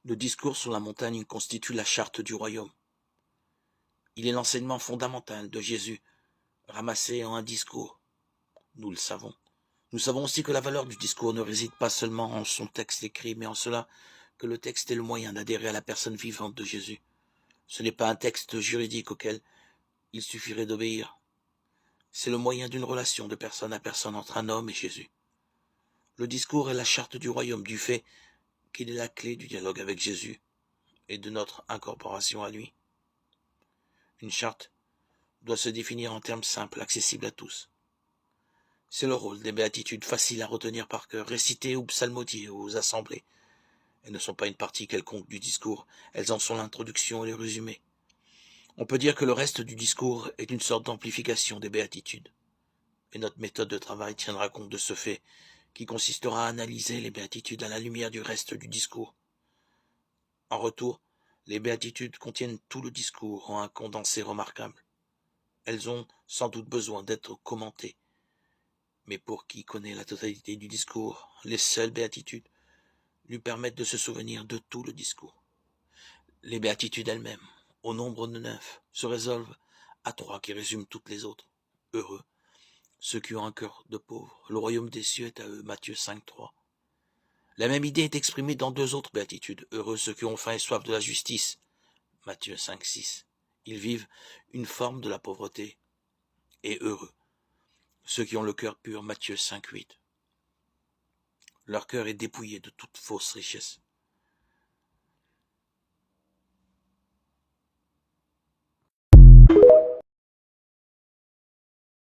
Le discours sur la montagne constitue la charte du royaume. Il est l'enseignement fondamental de Jésus, ramassé en un discours. Nous le savons. Nous savons aussi que la valeur du discours ne réside pas seulement en son texte écrit, mais en cela que le texte est le moyen d'adhérer à la personne vivante de Jésus. Ce n'est pas un texte juridique auquel il suffirait d'obéir. C'est le moyen d'une relation de personne à personne entre un homme et Jésus. Le discours est la charte du royaume, du fait qu'il est la clé du dialogue avec Jésus et de notre incorporation à lui. Une charte doit se définir en termes simples, accessibles à tous. C'est le rôle des béatitudes faciles à retenir par cœur, récitées ou psalmodiées aux assemblées. Elles ne sont pas une partie quelconque du discours, elles en sont l'introduction et le résumé. On peut dire que le reste du discours est une sorte d'amplification des béatitudes. Et notre méthode de travail tiendra compte de ce fait, qui consistera à analyser les béatitudes à la lumière du reste du discours. En retour, les béatitudes contiennent tout le discours en un condensé remarquable. Elles ont sans doute besoin d'être commentées. Mais pour qui connaît la totalité du discours, les seules béatitudes lui permettent de se souvenir de tout le discours. Les béatitudes elles-mêmes, au nombre de 9, se résolvent à 3 qui résument toutes les autres. Heureux ceux qui ont un cœur de pauvre, le royaume des cieux est à eux. Matthieu 5, 3. La même idée est exprimée dans 2 autres béatitudes. Heureux ceux qui ont faim et soif de la justice. Matthieu 5, 6. Ils vivent une forme de la pauvreté. Et heureux ceux qui ont le cœur pur. Matthieu 5, 8. Leur cœur est dépouillé de toute fausse richesse.